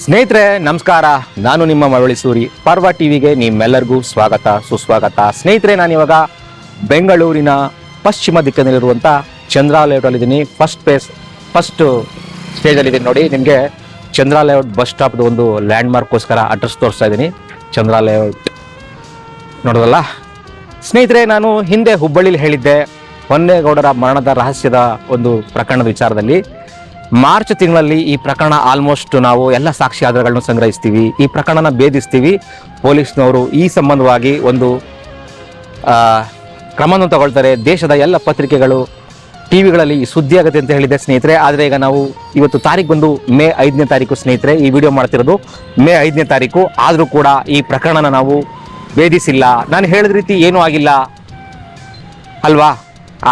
ಸ್ನೇಹಿತರೆ ನಮಸ್ಕಾರ, ನಾನು ನಿಮ್ಮ ಮಳವಳ್ಳಿ ಸೂರಿ. ಪರ್ವ ಟಿವಿಗೆ ನಿಮ್ಮೆಲ್ಲರಿಗೂ ಸ್ವಾಗತ ಸುಸ್ವಾಗತ. ಸ್ನೇಹಿತರೆ, ನಾನಿವಾಗ ಬೆಂಗಳೂರಿನ ಪಶ್ಚಿಮ ದಿಕ್ಕಿನಲ್ಲಿರುವಂಥ ಚಂದ್ರ ಲೇಔಟಲ್ಲಿದ್ದೀನಿ. ಫಸ್ಟ್ ಸ್ಟೇಜಲ್ಲಿದ್ದೀನಿ ನೋಡಿ. ನಿಮಗೆ ಚಂದ್ರ ಲೇಔಟ್ ಬಸ್ ಸ್ಟಾಪ್ದು ಒಂದು ಲ್ಯಾಂಡ್ ಮಾರ್ಕ್ಗೋಸ್ಕರ ಅಡ್ರೆಸ್ ತೋರಿಸ್ತಾ ಇದ್ದೀನಿ. ಚಂದ್ರ ಲೇಔಟ್ ನೋಡೋದಲ್ಲ ಸ್ನೇಹಿತರೆ, ನಾನು ಹಿಂದೆ ಹುಬ್ಬಳ್ಳಿಲಿ ಹೇಳಿದ್ದೆ ಹೊನ್ನೇಗೌಡರ ಮರಣದ ರಹಸ್ಯದ ಒಂದು ಪ್ರಕರಣದ ವಿಚಾರದಲ್ಲಿ. ಮಾರ್ಚ್ ತಿಂಗಳಲ್ಲಿ ಈ ಪ್ರಕರಣ ಆಲ್ಮೋಸ್ಟ್ ನಾವು ಎಲ್ಲ ಸಾಕ್ಷಿ ಆಧಾರಗಳನ್ನು ಸಂಗ್ರಹಿಸ್ತೀವಿ, ಈ ಪ್ರಕರಣನ ಭೇದಿಸ್ತೀವಿ. ಪೊಲೀಸ್ನವರು ಈ ಸಂಬಂಧವಾಗಿ ಒಂದು ಕ್ರಮವನ್ನು ತಗೊಳ್ತಾರೆ. ದೇಶದ ಎಲ್ಲ ಪತ್ರಿಕೆಗಳು ಟಿವಿಗಳಲ್ಲಿ ಸುದ್ದಿ ಆಗುತ್ತೆ ಅಂತ ಹೇಳಿದೆ ಸ್ನೇಹಿತರೆ. ಆದರೆ ಈಗ ನಾವು ಇವತ್ತು ತಾರೀಕು ಬಂದು ಮೇ 5ನೇ ತಾರೀಕು ಸ್ನೇಹಿತರೆ. ಈ ವಿಡಿಯೋ ಮಾಡ್ತಿರೋದು ಮೇ 5ನೇ ತಾರೀಕು. ಆದರೂ ಕೂಡ ಈ ಪ್ರಕರಣನ ನಾವು ಭೇದಿಸಿಲ್ಲ. ನಾನು ಹೇಳಿದ ರೀತಿ ಏನೂ ಆಗಿಲ್ಲ ಅಲ್ವಾ?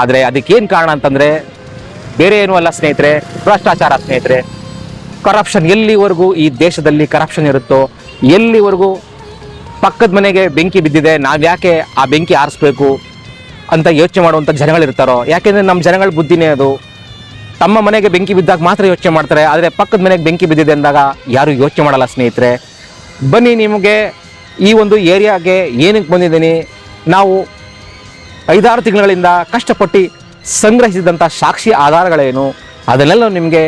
ಆದರೆ ಅದಕ್ಕೇನು ಕಾರಣ ಅಂತಂದರೆ ಬೇರೆ ಏನೂ ಅಲ್ಲ ಸ್ನೇಹಿತರೆ, ಭ್ರಷ್ಟಾಚಾರ ಸ್ನೇಹಿತರೆ. ಕರಪ್ಷನ್. ಎಲ್ಲಿವರೆಗೂ ಈ ದೇಶದಲ್ಲಿ ಕರಪ್ಷನ್ ಇರುತ್ತೋ, ಎಲ್ಲಿವರೆಗೂ ಪಕ್ಕದ ಮನೆಗೆ ಬೆಂಕಿ ಬಿದ್ದಿದೆ, ನಾವು ಯಾಕೆ ಆ ಬೆಂಕಿ ಆರಿಸ್ಬೇಕು ಅಂತ ಯೋಚನೆ ಮಾಡುವಂಥ ಜನಗಳಿರ್ತಾರೋ. ಯಾಕೆಂದರೆ ನಮ್ಮ ಜನಗಳ ಬುದ್ಧಿನೇ ಅದು. ತಮ್ಮ ಮನೆಗೆ ಬೆಂಕಿ ಬಿದ್ದಾಗ ಮಾತ್ರ ಯೋಚನೆ ಮಾಡ್ತಾರೆ, ಆದರೆ ಪಕ್ಕದ ಮನೆಗೆ ಬೆಂಕಿ ಬಿದ್ದಿದೆ ಅಂದಾಗ ಯಾರೂ ಯೋಚನೆ ಮಾಡಲ್ಲ ಸ್ನೇಹಿತರೆ. ಬನ್ನಿ, ನಿಮಗೆ ಈ ಒಂದು ಏರಿಯಾಗೆ ಏನಕ್ಕೆ ಬಂದಿದ್ದೀನಿ, ನಾವು 5-6 ತಿಂಗಳಿಂದ ಕಷ್ಟಪಟ್ಟು ಸಂಗ್ರಹಿಸಿದಂಥ ಸಾಕ್ಷಿ ಆಧಾರಗಳೇನು, ಅದನ್ನೆಲ್ಲ ನಿಮಗೆ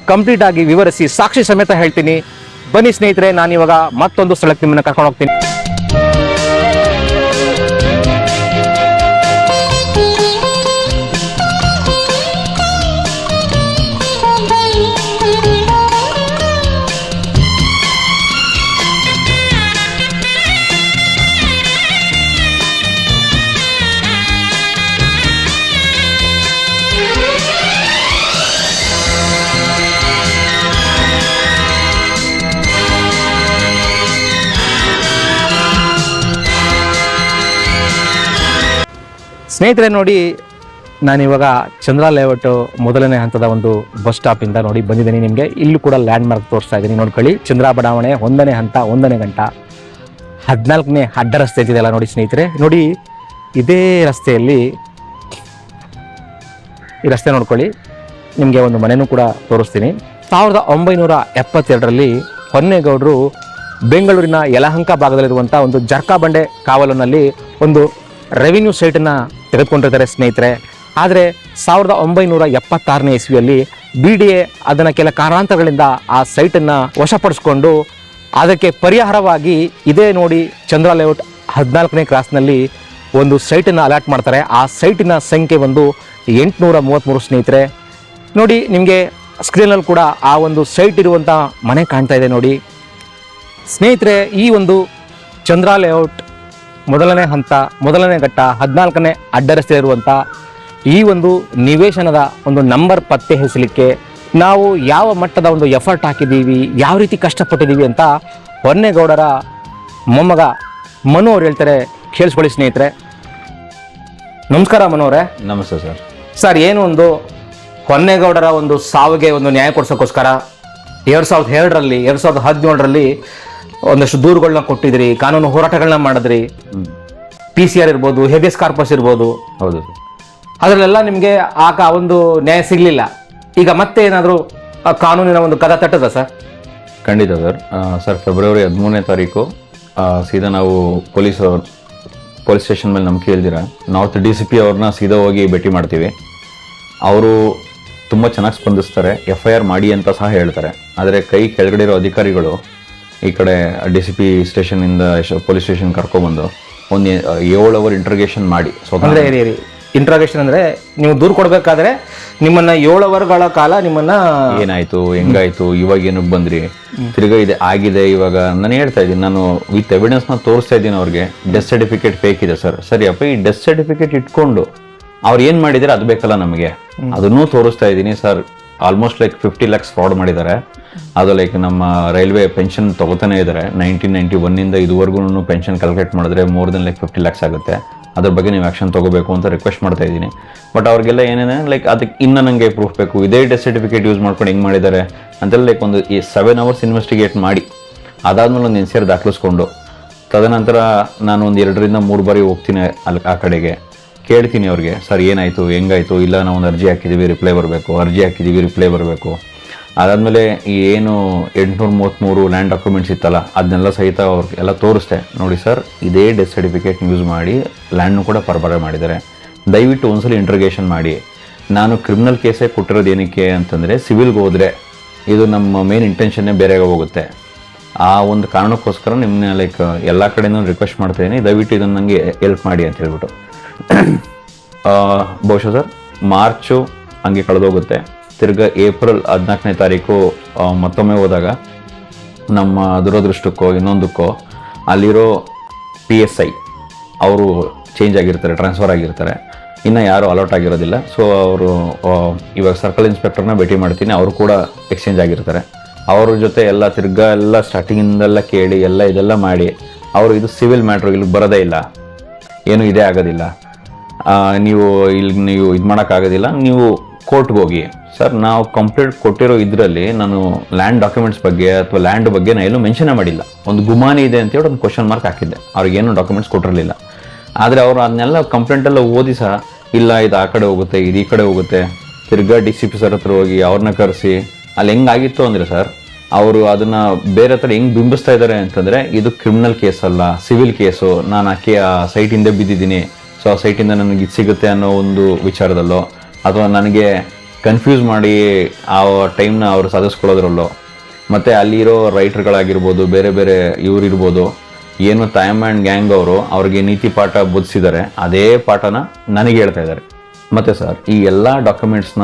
ಕಂಪ್ಲೀಟಾಗಿ ವಿವರಿಸಿ ಸಾಕ್ಷಿ ಸಮೇತ ಹೇಳ್ತೀನಿ. ಬನ್ನಿ ಸ್ನೇಹಿತರೆ, ನಾನಿವಾಗ ಮತ್ತೊಂದು ಸ್ಥಳಕ್ಕೆ ನಿಮ್ಮನ್ನು ಕರ್ಕೊಂಡು ಹೋಗ್ತೀನಿ. ಸ್ನೇಹಿತರೆ ನೋಡಿ, ನಾನಿವಾಗ ಚಂದ್ರ ಲೇಔಟ್ ಮೊದಲನೇ ಹಂತದ ಒಂದು ಬಸ್ ಸ್ಟಾಪಿಂದ ನೋಡಿ ಬಂದಿದ್ದೀನಿ. ನಿಮಗೆ ಇಲ್ಲೂ ಕೂಡ ಲ್ಯಾಂಡ್ ಮಾರ್ಕ್ ತೋರಿಸ್ತಾ ಇದ್ದೀನಿ ನೋಡ್ಕೊಳ್ಳಿ. ಚಂದ್ರ ಬಡಾವಣೆ 1ನೇ ಹಂತ 1ನೇ ಗಂಟ 14ನೇ ಅಡ್ಡ ರಸ್ತೆ ಇದೆಯಲ್ಲ ನೋಡಿ ಸ್ನೇಹಿತರೆ. ನೋಡಿ, ಇದೇ ರಸ್ತೆಯಲ್ಲಿ ಈ ರಸ್ತೆ ನೋಡ್ಕೊಳ್ಳಿ. ನಿಮಗೆ ಒಂದು ಮನೆಯೂ ಕೂಡ ತೋರಿಸ್ತೀನಿ. 1972ರಲ್ಲಿ ಹೊನ್ನೇಗೌಡರು ಬೆಂಗಳೂರಿನ ಯಲಹಂಕ ಭಾಗದಲ್ಲಿರುವಂಥ ಒಂದು ಜರ್ಕಾಬಂಡೆ ಕಾವಲಿನಲ್ಲಿ ಒಂದು ರೆವಿನ್ಯೂ ಸೈಟನ್ನು ತೆಗೆದುಕೊಂಡಿರ್ತಾರೆ ಸ್ನೇಹಿತರೆ. ಆದರೆ 1976ನೇ ಇಸ್ವಿಯಲ್ಲಿ BDA ಅದನ್ನು ಕೆಲ ಕಾರಣಾಂತರಗಳಿಂದ ಆ ಸೈಟನ್ನು ವಶಪಡಿಸ್ಕೊಂಡು ಅದಕ್ಕೆ ಪರಿಹಾರವಾಗಿ ಇದೇ ನೋಡಿ ಚಂದ್ರ ಲೇಔಟ್ 14ನೇ ಕ್ರಾಸ್ನಲ್ಲಿ ಒಂದು ಸೈಟನ್ನು ಅಲಾಟ್ ಮಾಡ್ತಾರೆ. ಆ ಸೈಟಿನ ಸಂಖ್ಯೆ ಒಂದು 833 ಸ್ನೇಹಿತರೆ. ನೋಡಿ, ನಿಮಗೆ ಸ್ಕ್ರೀನಲ್ಲಿ ಕೂಡ ಆ ಒಂದು ಸೈಟ್ ಇರುವಂಥ ಮನೆ ಕಾಣ್ತಾ ಇದೆ ನೋಡಿ ಸ್ನೇಹಿತರೆ. ಈ ಒಂದು ಚಂದ್ರ ಲೇಔಟ್ ಮೊದಲನೇ ಹಂತ 1ನೇ ಘಟ್ಟ 14ನೇ ಅಡ್ಡ ರಸ್ತೆ ಇರುವಂಥ ಈ ಒಂದು ನಿವೇಶನದ ಒಂದು ನಂಬರ್ ಪತ್ತೆ ಹಚ್ಚಲಿಕ್ಕೆ ನಾವು ಯಾವ ಮಟ್ಟದ ಒಂದು ಎಫರ್ಟ್ ಹಾಕಿದ್ದೀವಿ, ಯಾವ ರೀತಿ ಕಷ್ಟಪಟ್ಟಿದ್ದೀವಿ ಅಂತ ಹೊನ್ನೇಗೌಡರ ಮೊಮ್ಮಗ ಮನು ಅವ್ರು ಹೇಳ್ತಾರೆ. ಕೇಳಿಸ್ಕೊಳ್ಳಿ ಸ್ನೇಹಿತರೆ. ನಮಸ್ಕಾರ ಮನು ಅವರೇ. ನಮಸ್ತೆ ಸರ್. ಸರ್, ಏನು ಒಂದು ಹೊನ್ನೇಗೌಡರ ಒಂದು ಸಾವಿಗೆ ಒಂದು ನ್ಯಾಯ ಕೊಡಿಸೋಕ್ಕೋಸ್ಕರ 2002ರಲ್ಲಿ 2017ರಲ್ಲಿ ಒಂದಷ್ಟು ದೂರುಗಳನ್ನ ಕೊಟ್ಟಿದ್ರಿ, ಕಾನೂನು ಹೋರಾಟಗಳನ್ನ ಮಾಡಿದ್ರಿ. PCR ಇರ್ಬೋದು, ಹೇಬಿಯಸ್ ಕಾರ್ಪಸ್ ಇರ್ಬೋದು. ಹೌದು. ಅದರಲ್ಲೆಲ್ಲ ನಿಮಗೆ ಆಗ ಒಂದು ನ್ಯಾಯ ಸಿಗಲಿಲ್ಲ. ಈಗ ಮತ್ತೆ ಏನಾದರೂ ಕಾನೂನಿನ ಒಂದು ಕದ ತಟ್ಟದ ಸರ್? ಖಂಡಿತ ಸರ್. ಫೆಬ್ರವರಿ 13ನೇ ತಾರೀಕು ಸೀದಾ ನಾವು ಪೊಲೀಸ್ ಸ್ಟೇಷನ್ ಮೇಲೆ ನಂಬಿಕೆ ಇಲ್ದಿರ ನಾರ್ತ್ DCP ಅವ್ರನ್ನ ಸೀದಾ ಹೋಗಿ ಭೇಟಿ ಮಾಡ್ತೀವಿ. ಅವರು ತುಂಬ ಚೆನ್ನಾಗಿ ಸ್ಪಂದಿಸ್ತಾರೆ. FIR ಮಾಡಿ ಅಂತ ಸಹ ಹೇಳ್ತಾರೆ. ಆದರೆ ಕೈ ಕೆಳಗಡೆ ಇರೋ ಅಧಿಕಾರಿಗಳು ಈ ಕಡೆ DCP ಸ್ಟೇಷನಿಂದ ಪೊಲೀಸ್ ಸ್ಟೇಷನ್ ಕರ್ಕೊಬಂದು ಒಂದು 7 ಅವರ್ ಇಂಟ್ರೋಗೇಷನ್ ಮಾಡಿ. ಇಂಟ್ರಾಗೇಷನ್ ಅಂದರೆ ನೀವು ದೂರು ಕೊಡಬೇಕಾದ್ರೆ ನಿಮ್ಮನ್ನ 7 ಅವರ್ಗಳ ಕಾಲ ನಿಮ್ಮನ್ನ ಏನಾಯ್ತು, ಹೆಂಗಾಯ್ತು, ಇವಾಗ ಏನಕ್ಕೆ ಬಂದ್ರಿ, ತಿರ್ಗಾ ಇದೆ ಆಗಿದೆ. ಇವಾಗ ನಾನು ಹೇಳ್ತಾ ಇದ್ದೀನಿ, ನಾನು ವಿತ್ ಎವಿಡೆನ್ಸ್ನ ತೋರಿಸ್ತಾ ಇದ್ದೀನಿ ಅವ್ರಿಗೆ. ಡೆತ್ ಸರ್ಟಿಫಿಕೇಟ್ ಫೇಕ್ ಇದೆ ಸರ್. ಸರಿಯಪ್ಪ, ಈ ಡೆತ್ ಸರ್ಟಿಫಿಕೇಟ್ ಇಟ್ಕೊಂಡು ಅವ್ರು ಏನು ಮಾಡಿದ್ದಾರೆ ಅದು ಬೇಕಲ್ಲ ನಮಗೆ, ಅದನ್ನೂ ತೋರಿಸ್ತಾ ಇದ್ದೀನಿ sir. Almost like 50 lakhs fraud ಮಾಡಿದ್ದಾರೆ. ಅದು ಲೈಕ್ ನಮ್ಮ ರೈಲ್ವೆ ಪೆನ್ಷನ್ ತಗೋತಾನೆ ಇದ್ದಾರೆ. 1991ಇಂದ ಇದುವರೆಗೂ ಪೆನ್ಷನ್ ಕ್ಯಾಲ್ಕುಲೇಟ್ ಮಾಡಿದ್ರೆ ಮೋರ್ ದೆನ್ ಲೈಕ್ 50 lakhs ಆಗುತ್ತೆ. ಅದ್ರ ಬಗ್ಗೆ ನೀವು ಆ್ಯಕ್ಷನ್ ತೊಗೋಬೇಕು ಅಂತ ರಿಕ್ವೆಸ್ಟ್ ಮಾಡ್ತಾ ಇದ್ದೀನಿ. ಬಟ್ ಅವ್ರಿಗೆಲ್ಲ ಏನೇನೆ ಲೈಕ್ ಅದಕ್ಕೆ ಇನ್ನೂ ನನಗೆ ಪ್ರೂಫ್ ಬೇಕು, ಇದೇ ಡೆತ್ ಸರ್ಟಿಫಿಕೇಟ್ ಯೂಸ್ ಮಾಡ್ಕೊಂಡು ಹೆಂಗೆ ಮಾಡಿದ್ದಾರೆ ಅಂತೆಲ್ಲ ಲೈಕ್ ಒಂದು 7 hours ಇನ್ವೆಸ್ಟಿಗೇಟ್ ಮಾಡಿ ಅದಾದ್ಮೇಲೆ ಒಂದು NCR ದಾಖಲಿಸ್ಕೊಂಡು ತದನಂತರ ನಾನು ಒಂದು 2 ರಿಂದ 3 ಬಾರಿ ಹೋಗ್ತೀನಿ ಅಲ್ಲಿ ಆ ಕಡೆಗೆ. ಕೇಳ್ತೀನಿ ಅವ್ರಿಗೆ, ಸರ್ ಏನಾಯಿತು, ಹೆಂಗಾಯಿತು, ಇಲ್ಲ ನಾವು ಒಂದು ಅರ್ಜಿ ಹಾಕಿದ್ದೀವಿ ರಿಪ್ಲೈ ಬರಬೇಕು, ಅರ್ಜಿ ಹಾಕಿದ್ದೀವಿ ರಿಪ್ಲೈ ಬರಬೇಕು. ಅದಾದಮೇಲೆ ಈ ಏನು 833 ಲ್ಯಾಂಡ್ ಡಾಕ್ಯುಮೆಂಟ್ಸ್ ಇತ್ತಲ್ಲ ಅದನ್ನೆಲ್ಲ ಸಹಿತ ಅವ್ರಿಗೆ ಎಲ್ಲ ತೋರಿಸ್ದೆ. ನೋಡಿ ಸರ್, ಇದೇ ಡೆತ್ ಸರ್ಟಿಫಿಕೇಟ್ ಯೂಸ್ ಮಾಡಿ ಲ್ಯಾಂಡ್ನು ಕೂಡ ಪರಬರ ಮಾಡಿದ್ದಾರೆ. ದಯವಿಟ್ಟು ಒಂದ್ಸಲ ಇಂಟ್ರಗೇಷನ್ ಮಾಡಿ. ನಾನು ಕ್ರಿಮಿನಲ್ ಕೇಸೇ ಕೊಟ್ಟಿರೋದು ಏನಕ್ಕೆ ಅಂತಂದರೆ, ಸಿವಿಲ್ಗೆ ಹೋದರೆ ಇದು ನಮ್ಮ ಮೇನ್ ಇಂಟೆನ್ಷನ್ನೇ ಬೇರೆ ಹೋಗುತ್ತೆ. ಆ ಒಂದು ಕಾರಣಕ್ಕೋಸ್ಕರ ನಿಮ್ಮನ್ನ ಲೈಕ್ ಎಲ್ಲ ಕಡೆಯೂ ರಿಕ್ವೆಸ್ಟ್ ಮಾಡ್ತಾಯಿದ್ದೀನಿ, ದಯವಿಟ್ಟು ಇದನ್ನು ನನಗೆ ಹೆಲ್ಪ್ ಮಾಡಿ ಅಂತ ಹೇಳ್ಬಿಟ್ಟು. ಬಹುಶಃ ಸರ್ ಮಾರ್ಚು ಹಂಗೆ ಕಳೆದೋಗುತ್ತೆ. ತಿರ್ಗಾ ಏಪ್ರಿಲ್ 14ನೇ ತಾರೀಕು ಮತ್ತೊಮ್ಮೆ ಹೋದಾಗ ನಮ್ಮ ದುರದೃಷ್ಟಕ್ಕೋ ಇನ್ನೊಂದಕ್ಕೋ ಅಲ್ಲಿರೋ PSI ಅವರು ಚೇಂಜ್ ಆಗಿರ್ತಾರೆ, ಟ್ರಾನ್ಸ್ಫರ್ ಆಗಿರ್ತಾರೆ, ಇನ್ನು ಯಾರು ಅಲರ್ಟ್ ಆಗಿರೋದಿಲ್ಲ. ಸೊ ಅವರು ಇವಾಗ ಸರ್ಕಲ್ ಇನ್ಸ್ಪೆಕ್ಟರ್ನ ಭೇಟಿ ಮಾಡ್ತೀನಿ, ಅವರು ಕೂಡ ಎಕ್ಸ್ಚೇಂಜ್ ಆಗಿರ್ತಾರೆ. ಅವ್ರ ಜೊತೆ ಎಲ್ಲ ತಿರ್ಗಾ ಎಲ್ಲ ಸ್ಟಾರ್ಟಿಂಗಿಂದೆಲ್ಲ ಕೇಳಿ ಎಲ್ಲ ಇದೆಲ್ಲ ಮಾಡಿ ಅವರು ಇದು ಸಿವಿಲ್ ಮ್ಯಾಟ್ರು ಇಲ್ಲಿಗೆ ಬರೋದೇ ಇಲ್ಲ, ಏನು ಇದೇ ಆಗೋದಿಲ್ಲ, ನೀವು ಇದು ಮಾಡೋಕ್ಕಾಗೋದಿಲ್ಲ, ನೀವು ಕೋರ್ಟ್ಗೆ ಹೋಗಿ. ಸರ್ ನಾವು ಕಂಪ್ಲೀಟ್ ಕೊಟ್ಟಿರೋ ಇದರಲ್ಲಿ ನಾನು ಲ್ಯಾಂಡ್ ಡಾಕ್ಯುಮೆಂಟ್ಸ್ ಬಗ್ಗೆ ಅಥವಾ ಲ್ಯಾಂಡ್ ಬಗ್ಗೆ ನಾನು ಎಲ್ಲೂ ಮೆನ್ಷನ್ ಮಾಡಿಲ್ಲ. ಒಂದು ಗುಮಾನಿ ಇದೆ ಅಂತೇಳಿ ಒಂದು ಕ್ವಶನ್ ಮಾರ್ಕ್ ಹಾಕಿದ್ದೆ, ಅವ್ರಿಗೇನು ಡಾಕ್ಯುಮೆಂಟ್ಸ್ ಕೊಟ್ಟಿರಲಿಲ್ಲ. ಆದರೆ ಅವರು ಅದನ್ನೆಲ್ಲ ಕಂಪ್ಲೇಂಟೆಲ್ಲ ಓದಿ ಸಹ ಇಲ್ಲ ಇದು ಆ ಕಡೆ ಹೋಗುತ್ತೆ, ಇದು ಈ ಕಡೆ ಹೋಗುತ್ತೆ, ತಿರ್ಗಾ DCP ಸರ್ ಹತ್ರ ಹೋಗಿ ಅವ್ರನ್ನ ಕರೆಸಿ ಅಲ್ಲಿ ಹೆಂಗಾಗಿತ್ತು ಅಂದರೆ ಸರ್ ಅವರು ಅದನ್ನು ಬೇರೆ ಹತ್ರ ಹೆಂಗೆ ಬಿಂಬಿಸ್ತಾ ಇದ್ದಾರೆ ಅಂತಂದರೆ, ಇದು ಕ್ರಿಮಿನಲ್ ಕೇಸ್ ಅಲ್ಲ, ಸಿವಿಲ್ ಕೇಸು, ನಾನು ಆ ಸೈಟಿಂದ ಬಿದ್ದಿದ್ದೀನಿ, ಸೊ ಆ ಸೈಟಿಂದ ನನಗೆ ಇದು ಸಿಗುತ್ತೆ ಅನ್ನೋ ಒಂದು ವಿಚಾರದಲ್ಲೋ ಅಥವಾ ನನಗೆ ಕನ್ಫ್ಯೂಸ್ ಮಾಡಿ ಆ ಟೈಮ್ನ ಅವರು ಸಾಧಿಸ್ಕೊಳ್ಳೋದ್ರಲ್ಲೋ, ಮತ್ತು ಅಲ್ಲಿರೋ ರೈಟರ್ಗಳಾಗಿರ್ಬೋದು, ಬೇರೆ ಬೇರೆ ಇವರಿರ್ಬೋದು, ಏನು ತಾಯಮ್ಮ ಆ್ಯಂಡ್ ಗ್ಯಾಂಗ್ ಅವರು ಅವ್ರಿಗೆ ನೀತಿ ಪಾಠ ಬೋಧಿಸಿದ್ದಾರೆ, ಅದೇ ಪಾಠನ ನನಗೆ ಹೇಳ್ತಾ ಇದ್ದಾರೆ. ಮತ್ತು ಸರ್ ಈ ಎಲ್ಲ ಡಾಕ್ಯುಮೆಂಟ್ಸ್ನ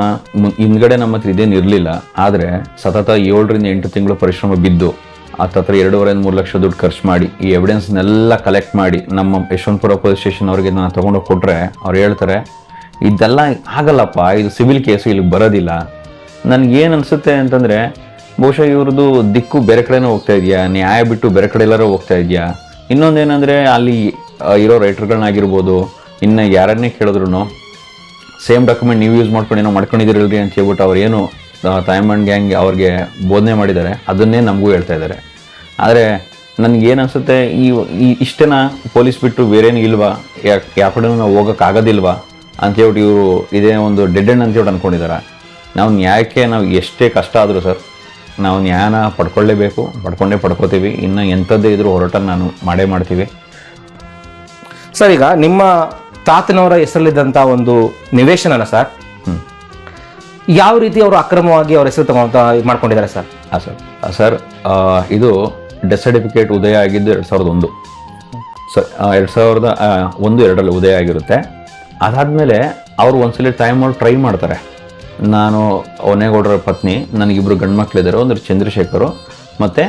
ಹಿಂದ್ಗಡೆ ನಮ್ಮ ಹತ್ರ ಇದೇನು ಇರಲಿಲ್ಲ, ಆದರೆ ಸತತ 7 ರಿಂದ 8 ತಿಂಗಳು ಪರಿಶ್ರಮ ಬಿದ್ದು ಹತ್ತತ್ರ 2.5-3 ಲಕ್ಷ ದುಡ್ಡು ಖರ್ಚು ಮಾಡಿ ಈ ಎವಿಡೆನ್ಸ್ನೆಲ್ಲ ಕಲೆಕ್ಟ್ ಮಾಡಿ ನಮ್ಮ ಯಶವಂತಪುರ ಪೊಲೀಸ್ ಸ್ಟೇಷನ್ ಅವ್ರಿಗೆ ನಾನು ತೊಗೊಂಡೋಗಿ ಕೊಟ್ಟರೆ ಅವ್ರು ಹೇಳ್ತಾರೆ ಇದೆಲ್ಲ ಆಗಲ್ಲಪ್ಪ, ಇದು ಸಿವಿಲ್ ಕೇಸು, ಇಲ್ಲಿಗೆ ಬರೋದಿಲ್ಲ. ನನಗೇನು ಅನಿಸುತ್ತೆ ಅಂತಂದರೆ, ಬಹುಶಃ ಇವ್ರದ್ದು ದಿಕ್ಕು ಬೇರೆ ಕಡೆನೂ ಹೋಗ್ತಾ ಇದೆಯಾ, ನ್ಯಾಯ ಬಿಟ್ಟು ಬೇರೆ ಕಡೆ ಎಲ್ಲರೂ ಹೋಗ್ತಾ ಇದೆಯಾ. ಇನ್ನೊಂದೇನೆಂದರೆ ಅಲ್ಲಿ ಇರೋ ರೈಟರ್ಗಳನ್ನಾಗಿರ್ಬೋದು, ಇನ್ನು ಯಾರನ್ನೇ ಕೇಳಿದ್ರು ಸೇಮ್ ಡಾಕ್ಯುಮೆಂಟ್ ನೀವು ಯೂಸ್ ಮಾಡ್ಕೊಂಡು ಏನೋ ಮಾಡ್ಕೊಂಡಿದ್ದೀರಲ್ರಿ ಅಂತ ಹೇಳ್ಬಿಟ್ಟು ಅವ್ರು ಏನು ತಾಯಮ್ಮನ್ ಗ್ಯಾಂಗ್ ಅವ್ರಿಗೆ ಬೋಧನೆ ಮಾಡಿದ್ದಾರೆ ಅದನ್ನೇ ನಮಗೂ ಹೇಳ್ತಾ ಇದ್ದಾರೆ. ಆದರೆ ನನಗೇನು ಅನಿಸುತ್ತೆ, ಇಷ್ಟೇನ ಪೊಲೀಸ್ ಬಿಟ್ಟು ಬೇರೇನು ಇಲ್ವಾ, ಯಾವ ಕಡೆನೂ ನಾವು ಹೋಗೋಕ್ಕಾಗೋದಿಲ್ವಾ ಅಂತೇಳ್ಬಿಟ್ಟು ಇವರು ಇದೇ ಒಂದು ಡೆಡ್ ಎಂಡ್ ಅಂತೇಳಿ ಅಂದ್ಕೊಂಡಿದ್ದಾರೆ. ನಾವು ನ್ಯಾಯಕ್ಕೆ ನಾವು ಎಷ್ಟೇ ಕಷ್ಟ ಆದರೂ ಸರ್ ನಾವು ನ್ಯಾಯನ ಪಡ್ಕೊಳ್ಳೇಬೇಕು, ಪಡ್ಕೋತೀವಿ. ಇನ್ನು ಎಂಥದ್ದೇ ಇದ್ರೂ ಹೋರಾಟ ನಾನು ಮಾಡೇ ಮಾಡ್ತೀವಿ. ಸರ್ ಈಗ ನಿಮ್ಮ ತಾತನವರ ಹೆಸರಲ್ಲಿದ್ದಂಥ ಒಂದು ನಿವೇಶನನ ಸರ್ ಯಾವ ರೀತಿ ಅವರು ಅಕ್ರಮವಾಗಿ ಅವ್ರ ಹೆಸರು ತಗೊಂತ ಮಾಡ್ಕೊಂಡಿದ್ದಾರೆ ಸರ್? ಸರ್ ಇದು ಡೆತ್ ಸರ್ಟಿಫಿಕೇಟ್ ಉದಯ ಆಗಿದ್ದು 2001 ಸರ್. 2001-2ರಲ್ಲಿ ಉದಯ ಆಗಿರುತ್ತೆ. ಅದಾದಮೇಲೆ ಅವರು ಒಂದ್ಸಲ ಟೈಮಲ್ಲಿ ಟ್ರೈ ಮಾಡ್ತಾರೆ. ನಾನು ಒನ್ನೇಗೌಡರ ಪತ್ನಿ, ನನಗಿಬ್ಬರು ಗಂಡು ಮಕ್ಕಳಿದ್ದಾರೆ, ಒಂದು ಚಂದ್ರಶೇಖರು ಮತ್ತು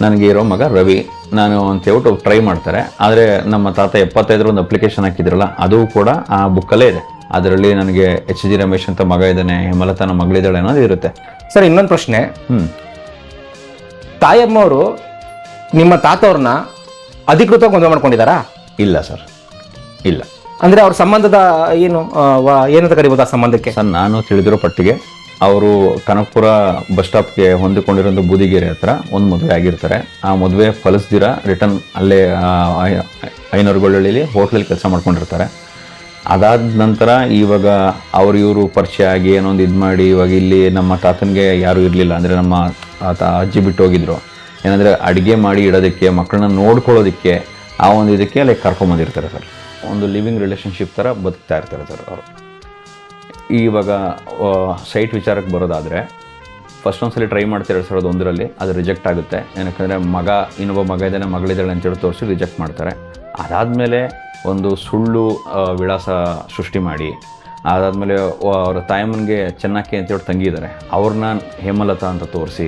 ನನಗೆ ಇರೋ ಮಗ ರವಿ. ನಾನು ಅಂತೇಳ್ಬಿಟ್ಟು ಟ್ರೈ ಮಾಡ್ತಾರೆ. ಆದರೆ ನಮ್ಮ ತಾತ 75 ಒಂದು ಅಪ್ಲಿಕೇಶನ್ ಹಾಕಿದ್ರಲ್ಲ, ಅದು ಕೂಡ ಆ ಬುಕ್ಕಲ್ಲೇ ಇದೆ. ಅದರಲ್ಲಿ ನನಗೆ HG ರಮೇಶ್ ಅಂತ ಮಗ ಇದ್ದಾನೆ, ಹೇಮಲತಾನ ಮಗಳಿದ್ದಾಳೆ ಅನ್ನೋದು ಇರುತ್ತೆ. ಸರ್ ಇನ್ನೊಂದು ಪ್ರಶ್ನೆ, ತಾಯಮ್ಮವರು ನಿಮ್ಮ ತಾತವ್ರನ್ನ ಅಧಿಕೃತವಾಗಿ ಮದುವೆ ಮಾಡ್ಕೊಂಡಿದ್ದಾರಾ? ಇಲ್ಲ ಸರ್, ಇಲ್ಲ. ಅಂದರೆ ಅವ್ರ ಸಂಬಂಧದ ಏನಂತ ಕರಿಬೋದು ಆ ಸಂಬಂಧಕ್ಕೆ? ಸರ್ ನಾನು ತಿಳಿದಿರೋ ಪಟ್ಟಿಗೆ ಅವರು ಕನಕಪುರ ಬಸ್ ಸ್ಟಾಪ್ಗೆ ಹೊಂದಿಕೊಂಡಿರೋ ಬೂದಿಗೆರೆ ಹತ್ರ ಒಂದು ಮದುವೆ ಆಗಿರ್ತಾರೆ. ಆ ಮದುವೆ ಫಲಿಸ್ದಿರ ರಿಟರ್ನ್ ಅಲ್ಲೇ ಐನೂರುಗಳಲ್ಲಿ ಹೋಟ್ಲಲ್ಲಿ ಕೆಲಸ ಮಾಡ್ಕೊಂಡಿರ್ತಾರೆ. ಅದಾದ ನಂತರ ಇವಾಗ ಇವರು ಪರಿಚಯ ಆಗಿ ಏನೊಂದು ಇದು ಮಾಡಿ ಇವಾಗ ಇಲ್ಲಿ ನಮ್ಮ ತಾತನಿಗೆ ಯಾರೂ ಇರಲಿಲ್ಲ. ಅಂದರೆ ನಮ್ಮ ಅಜ್ಜಿ ಬಿಟ್ಟು ಹೋಗಿದ್ರು. ಏನಂದರೆ ಅಡುಗೆ ಮಾಡಿ ಇಡೋದಕ್ಕೆ, ಮಕ್ಕಳನ್ನ ನೋಡ್ಕೊಳ್ಳೋದಕ್ಕೆ, ಆ ಒಂದು ಇದಕ್ಕೆ ಲೈಕ್ ಕರ್ಕೊಂಬಂದಿರ್ತಾರೆ ಸರ್. ಒಂದು ಲಿವಿಂಗ್ ರಿಲೇಷನ್ಶಿಪ್ ಥರ ಬದುಕ್ತಾ ಇರ್ತಾರೆ ಸರ್ ಅವರು. ಇವಾಗ ಸೈಟ್ ವಿಚಾರಕ್ಕೆ ಬರೋದಾದರೆ ಫಸ್ಟ್ ಒಂದ್ಸಲ ಟ್ರೈ ಮಾಡ್ತಾರೆ 2001ರಲ್ಲಿ, ಅದು ರಿಜೆಕ್ಟ್ ಆಗುತ್ತೆ. ಏನಕ್ಕಂದರೆ ಇನ್ನೊಬ್ಬ ಮಗ ಇದ್ದಾನೆ, ಮಗಳಿದ್ದಾಳೆ ಅಂತೇಳಿ ತೋರಿಸಿ ರಿಜೆಕ್ಟ್ ಮಾಡ್ತಾರೆ. ಅದಾದಮೇಲೆ ಒಂದು ಸುಳ್ಳು ವಿಳಾಸ ಸೃಷ್ಟಿ ಮಾಡಿ, ಅದಾದಮೇಲೆ ಅವರ ತಾಯಮ್ಮನಿಗೆ ಚೆನ್ನಕ್ಕೆ ಅಂತೇಳಿ ತಂಗಿದ್ದಾರೆ, ಅವ್ರನ್ನ ಹೇಮಲತಾ ಅಂತ ತೋರಿಸಿ,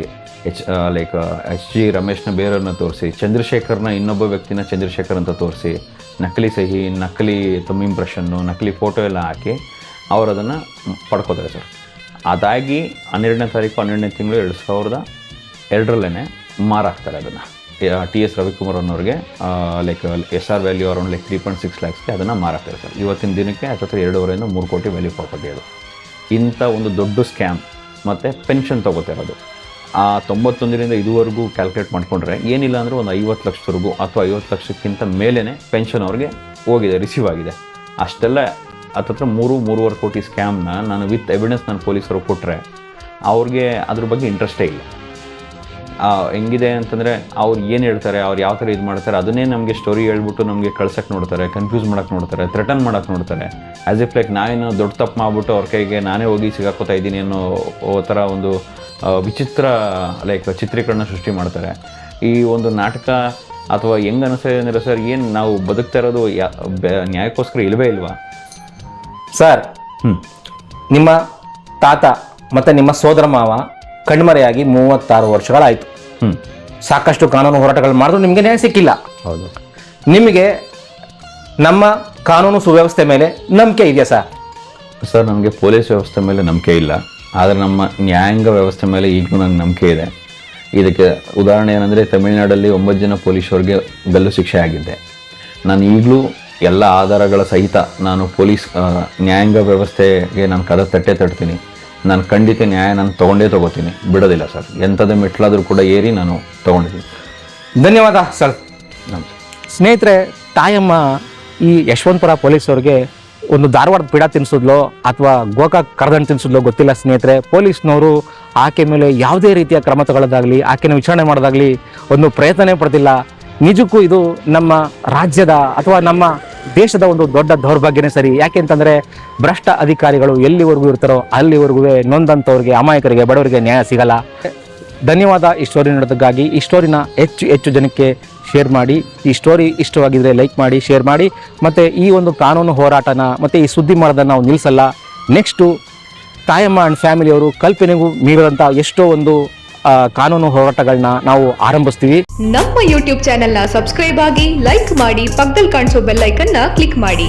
HG ರಮೇಶ್ನ ಬೇರೆಯವ್ರನ್ನ ತೋರಿಸಿ, ಚಂದ್ರಶೇಖರ್ನ ಇನ್ನೊಬ್ಬ ವ್ಯಕ್ತಿನ ಚಂದ್ರಶೇಖರ್ ಅಂತ ತೋರಿಸಿ, ನಕಲಿ ಸಹಿ, ನಕಲಿ ತಮ್ಮ ಇಂಪ್ರೆಷನ್ನು, ನಕಲಿ ಫೋಟೋ ಎಲ್ಲ ಹಾಕಿ ಅವರು ಅದನ್ನು ಪಡ್ಕೋತಾರೆ ಸರ್. ಅದಾಗಿ 12ನೇ ತಾರೀಕು 12ನೇ ತಿಂಗಳು 2002ರಲ್ಲೇ ಮಾರಾಕ್ತಾರೆ ಅದನ್ನು. TS ರವಿಕುಮಾರ್ ಅನ್ನೋರಿಗೆ SR ವ್ಯಾಲ್ಯೂ ಅರೌಂಡ್ 3.6 ಲ್ಯಾಕ್ಸ್ಗೆ ಅದನ್ನು ಮಾರಾಕ್ತಾರೆ ಸರ್. ಇವತ್ತಿನ ದಿನಕ್ಕೆ ಹತ್ತಿರ 2.5-3 ಕೋಟಿ ವ್ಯಾಲ್ಯೂ ಪ್ರಾಪರ್ಟಿ ಅದು. ಇಂಥ ಒಂದು ದೊಡ್ಡ ಸ್ಕ್ಯಾಮ್. ಮತ್ತು ಪೆನ್ಷನ್ ತೊಗೋತಿರೋದು ಆ 91ರಿಂದ ಇದುವರೆಗೂ ಕ್ಯಾಲ್ಕುಲೇಟ್ ಮಾಡಿಕೊಂಡ್ರೆ ಏನಿಲ್ಲ ಅಂದರೆ ಒಂದು 50 ಲಕ್ಷದವರೆಗೂ ಅಥವಾ 50 ಲಕ್ಷಕ್ಕಿಂತ ಮೇಲೇ ಪೆನ್ಷನ್ ಅವ್ರಿಗೆ ಹೋಗಿದೆ, ರಿಸೀವ್ ಆಗಿದೆ. ಅಷ್ಟೆಲ್ಲ ಹತ್ತಿರ 3-3.5 ಕೋಟಿ ಸ್ಕ್ಯಾಮ್ನ ನಾನು ವಿತ್ ಎವಿಡೆನ್ಸ್ ನಾನು ಪೊಲೀಸರು ಕೊಟ್ಟರೆ ಅವ್ರಿಗೆ ಅದ್ರ ಬಗ್ಗೆ ಇಂಟ್ರೆಸ್ಟೇ ಇಲ್ಲ. ಹೆಂಗಿದೆ ಅಂತಂದರೆ ಅವ್ರು ಏನು ಹೇಳ್ತಾರೆ, ಅವ್ರು ಯಾವ ಥರ ಇದು ಮಾಡ್ತಾರೆ ಅದನ್ನೇ ನಮಗೆ ಸ್ಟೋರಿ ಹೇಳ್ಬಿಟ್ಟು ನಮಗೆ ಕಳ್ಸೋಕ್ಕೆ ನೋಡ್ತಾರೆ, ಕನ್ಫ್ಯೂಸ್ ಮಾಡೋಕ್ಕೆ ನೋಡ್ತಾರೆ, ಥ್ರೆಟನ್ ಮಾಡೋಕ್ಕೆ ನೋಡ್ತಾರೆ. ಆ್ಯಸ್ ಇಫ್ ಲೈಕ್ ನಾವೇನು ದೊಡ್ಡ ತಪ್ಪು ಮಾಡಿಬಿಟ್ಟು ಅವ್ರ ಕೈಗೆ ನಾನೇ ಹೋಗಿ ಸಿಗಾಕೋತಾ ಇದ್ದೀನಿ ಅನ್ನೋ ಥರ ಒಂದು ವಿಚಿತ್ರ ಚಿತ್ರೀಕರಣ ಸೃಷ್ಟಿ ಮಾಡ್ತಾರೆ. ಈ ಒಂದು ನಾಟಕ ಅಥವಾ ಹೆಂಗೆ ಅನಿಸ್ತದೆ ಅಂದರೆ ಸರ್, ಏನು ನಾವು ಬದುಕ್ತಾ ಇರೋದು ನ್ಯಾಯಕ್ಕೋಸ್ಕರ ಇಲ್ವೇ ಇಲ್ವಾ ಸರ್? ನಿಮ್ಮ ತಾತ ಮತ್ತು ನಿಮ್ಮ ಸೋದರ ಮಾವ ಕಣ್ಮರೆಯಾಗಿ 36 ವರ್ಷಗಳಾಯಿತು. ಸಾಕಷ್ಟು ಕಾನೂನು ಹೋರಾಟಗಳು ಮಾಡಿದ್ರು ನಿಮಗೆ ನ್ಯಾಯ ಸಿಕ್ಕಿಲ್ಲ. ಹೌದು. ನಿಮಗೆ ನಮ್ಮ ಕಾನೂನು ಸುವ್ಯವಸ್ಥೆ ಮೇಲೆ ನಂಬಿಕೆ ಇದೆಯಾ ಸರ್? ಸರ್, ನನಗೆ ಪೊಲೀಸ್ ವ್ಯವಸ್ಥೆ ಮೇಲೆ ನಂಬಿಕೆ ಇಲ್ಲ, ಆದರೆ ನಮ್ಮ ನ್ಯಾಯಾಂಗ ವ್ಯವಸ್ಥೆ ಮೇಲೆ ಈಗಲೂ ನನಗೆ ನಂಬಿಕೆ ಇದೆ. ಇದಕ್ಕೆ ಉದಾಹರಣೆ ಏನಂದರೆ, ತಮಿಳುನಾಡಲ್ಲಿ 9 ಜನ ಪೊಲೀಸರಿಗೆ ಗಲ್ಲು ಶಿಕ್ಷೆ ಆಗಿದ್ದೆ. ನಾನು ಈಗಲೂ ಎಲ್ಲ ಆಧಾರಗಳ ಸಹಿತ ನಾನು ಪೊಲೀಸ್ ನ್ಯಾಯಾಂಗ ವ್ಯವಸ್ಥೆಗೆ ನಾನು ಕದ ತಟ್ತೀನಿ. ನಾನು ಖಂಡಿತ ನ್ಯಾಯ ನಾನು ತೊಗೋತೀನಿ, ಬಿಡೋದಿಲ್ಲ ಸರ್. ಎಂಥದೇ ಮೆಟ್ಲಾದರೂ ಕೂಡ ಏರಿ ನಾನು ತೊಗೊಂಡಿದ್ದೀನಿ. ಧನ್ಯವಾದ ಸರ್. ನಮಸ್ತೆ. ಸ್ನೇಹಿತರೆ, ತಾಯಮ್ಮ ಈ ಯಶವಂತಪುರ ಪೊಲೀಸವ್ರಿಗೆ ಒಂದು ಧಾರವಾಡ ಪೀಡ ತಿನ್ಸಿದ್ಲೋ ಅಥವಾ ಗೋಕಾಕ್ ಕರದಂಟು ತಿನ್ಸಿದ್ಲೋ ಗೊತ್ತಿಲ್ಲ ಸ್ನೇಹಿತರೆ. ಪೊಲೀಸ್ನವರು ಆಕೆ ಮೇಲೆ ಯಾವುದೇ ರೀತಿಯ ಕ್ರಮ ತಗೊಳ್ಳೋದಾಗಲಿ, ಆಕೆನ ವಿಚಾರಣೆ ಮಾಡೋದಾಗಲಿ ಒಂದು ಪ್ರಯತ್ನನೇ ಪಡ್ತಿಲ್ಲ. ನಿಜಕ್ಕೂ ಇದು ನಮ್ಮ ರಾಜ್ಯದ ಅಥವಾ ನಮ್ಮ ದೇಶದ ಒಂದು ದೊಡ್ಡ ದೌರ್ಭಾಗ್ಯನೇ ಸರಿ. ಯಾಕೆ ಅಂತಂದರೆ, ಭ್ರಷ್ಟ ಅಧಿಕಾರಿಗಳು ಎಲ್ಲಿವರೆಗೂ ಇರ್ತಾರೋ ಅಲ್ಲಿವರೆಗೂ ನೊಂದಂಥವ್ರಿಗೆ, ಅಮಾಯಕರಿಗೆ, ಬಡವರಿಗೆ ನ್ಯಾಯ ಸಿಗಲ್ಲ. ಧನ್ಯವಾದ ಈ ಸ್ಟೋರಿ ನೋಡೋದಕ್ಕಾಗಿ. ಈ ಸ್ಟೋರಿನ ಹೆಚ್ಚು ಜನಕ್ಕೆ ಶೇರ್ ಮಾಡಿ. ಈ ಸ್ಟೋರಿ ಇಷ್ಟವಾಗಿದ್ದರೆ ಲೈಕ್ ಮಾಡಿ, ಶೇರ್ ಮಾಡಿ. ಮತ್ತು ಈ ಒಂದು ಕಾನೂನು ಹೋರಾಟನ ಮತ್ತು ಈ ಸುದ್ದಿ ಮಾಡೋದನ್ನು ನಾವು ನಿಲ್ಲಿಸಲ್ಲ. ನೆಕ್ಸ್ಟು ತಾಯಮ್ಮ ಆ್ಯಂಡ್ ಫ್ಯಾಮಿಲಿಯವರು ಕಲ್ಪನೆಗೂ ಮೀರಿದಂಥ ಎಷ್ಟೋ ಒಂದು ಕಾನೂನು ಹೋರಾಟಗಳನ್ನ ನಾವು ಆರಂಭಿಸ್ತೀವಿ. ನಮ್ಮ ಯೂಟ್ಯೂಬ್ ಚಾನೆಲ್ನ ಸಬ್ಸ್ಕ್ರೈಬ್ ಆಗಿ, ಲೈಕ್ ಮಾಡಿ, ಪಕ್ಕದಲ್ಲಿ ಕಾಣಿಸೋ ಬೆಲ್ ಐಕನ್ನ ಕ್ಲಿಕ್ ಮಾಡಿ.